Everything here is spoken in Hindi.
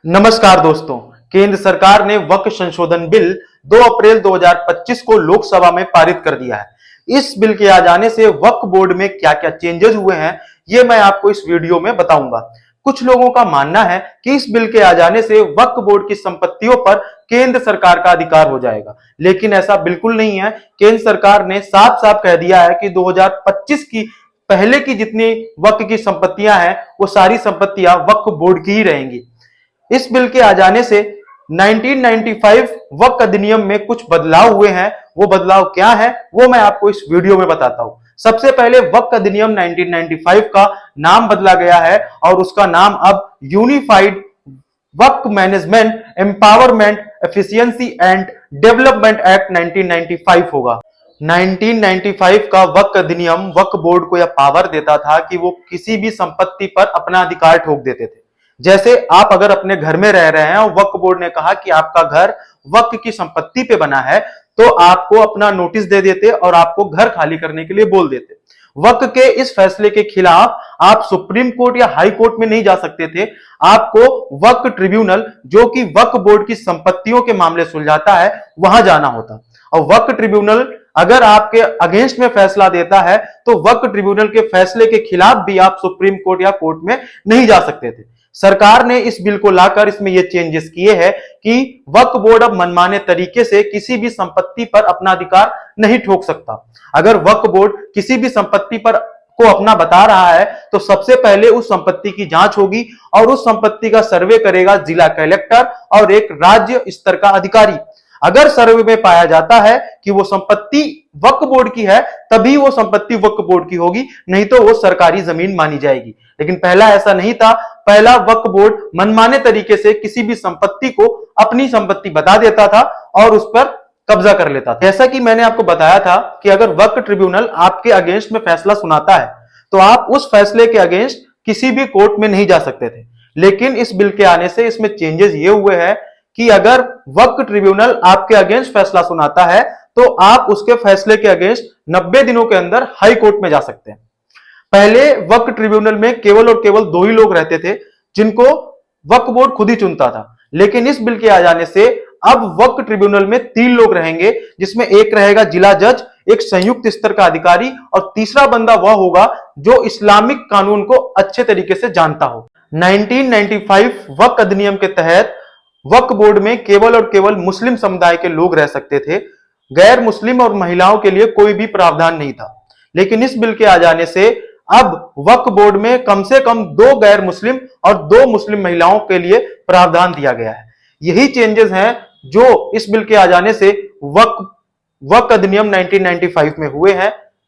नमस्कार दोस्तों, केंद्र सरकार ने वक्फ संशोधन बिल 2 अप्रैल 2025 को लोकसभा में पारित कर दिया है। इस बिल के आ जाने से वक्फ बोर्ड में क्या क्या चेंजेस हुए हैं, ये मैं आपको इस वीडियो में बताऊंगा। कुछ लोगों का मानना है कि इस बिल के आ जाने से वक्फ बोर्ड की संपत्तियों पर केंद्र सरकार का अधिकार हो जाएगा, लेकिन ऐसा बिल्कुल नहीं है। केंद्र सरकार ने साफ साफ कह दिया है कि 2025 की पहले की जितनी वक्फ की संपत्तियां हैं, वो सारी संपत्तियां वक्फ बोर्ड की ही रहेंगी। इस बिल के आ जाने से 1995 वक्फ अधिनियम में कुछ बदलाव हुए हैं। वो बदलाव क्या है, वो मैं आपको इस वीडियो में बताता हूं। सबसे पहले वक्फ अधिनियम 1995 का नाम बदला गया है और उसका नाम अब unified Waqf management empowerment efficiency and development act 1995 होगा। 1995 का वक्फ अधिनियम वक्फ बोर्ड को यह पावर देता था कि वो किसी भी संपत्ति पर अपना अधिकार ठोक देते थे। जैसे आप अगर अपने घर में रह रहे हैं और वक्फ बोर्ड ने कहा कि आपका घर वक्फ की संपत्ति पे बना है, तो आपको अपना नोटिस दे देते और आपको घर खाली करने के लिए बोल देते। वक्फ के इस फैसले के खिलाफ आप सुप्रीम कोर्ट या हाई कोर्ट में नहीं जा सकते थे। आपको वक्फ ट्रिब्यूनल, जो कि वक्फ बोर्ड की संपत्तियों के मामले सुलझाता है, वहां जाना होता। और वक्फ ट्रिब्यूनल अगर आपके अगेंस्ट में फैसला देता है, तो वक्फ ट्रिब्यूनल के फैसले के खिलाफ भी आप सुप्रीम कोर्ट या कोर्ट में नहीं जा सकते थे। सरकार ने इस बिल को लाकर इसमें यह चेंजेस किए हैं कि वक्फ बोर्ड अब मनमाने तरीके से किसी भी संपत्ति पर अपना अधिकार नहीं ठोक सकता। अगर वक्फ बोर्ड किसी भी संपत्ति पर को अपना बता रहा है, तो सबसे पहले उस संपत्ति की जांच होगी और उस संपत्ति का सर्वे करेगा जिला कलेक्टर और एक राज्य स्तर का अधिकारी। अगर सर्वे में पाया जाता है कि वो संपत्ति वक्फ बोर्ड की है, तभी वो संपत्ति वक्फ बोर्ड की होगी, नहीं तो वो सरकारी जमीन मानी जाएगी। लेकिन पहला ऐसा नहीं था। पहला वक्फ बोर्ड मनमाने तरीके से किसी भी संपत्ति को अपनी संपत्ति बता देता था और उस पर कब्जा कर लेता था। जैसा कि मैंने आपको बताया था कि अगर वक्फ ट्रिब्यूनल आपके अगेंस्ट में फैसला सुनाता है, तो आप उस फैसले के अगेंस्ट किसी भी कोर्ट में नहीं जा सकते थे। लेकिन इस बिल के आने से इसमें चेंजेस ये हुए हैं कि अगर वक्फ ट्रिब्यूनल आपके अगेंस्ट फैसला सुनाता है, तो आप उसके फैसले के अगेंस्ट 90 दिनों के अंदर हाई कोर्ट में जा सकते हैं। पहले वक्फ ट्रिब्यूनल में केवल और केवल 2 ही लोग रहते थे, जिनको वक्फ बोर्ड खुद ही चुनता था। लेकिन इस बिल के आ जाने से अब वक्फ ट्रिब्यूनल में 3 लोग रहेंगे, जिसमें एक रहेगा जिला जज, एक संयुक्त स्तर का अधिकारी और तीसरा बंदा वह होगा जो इस्लामिक कानून को अच्छे तरीके से जानता हो। 1995 वक्फ अधिनियम के तहत वक्फ बोर्ड में केवल और केवल मुस्लिम समुदाय के लोग रह सकते थे। गैर मुस्लिम और महिलाओं के लिए कोई भी प्रावधान नहीं था। लेकिन इस बिल के आ जाने से अब वक्फ बोर्ड में कम से कम 2 गैर मुस्लिम और 2 मुस्लिम महिलाओं के लिए प्रावधान दिया गया है। यही चेंजेस हैं जो इस बिल के आ जाने से वक्फ अधिनियम 1995 में हुए हैं।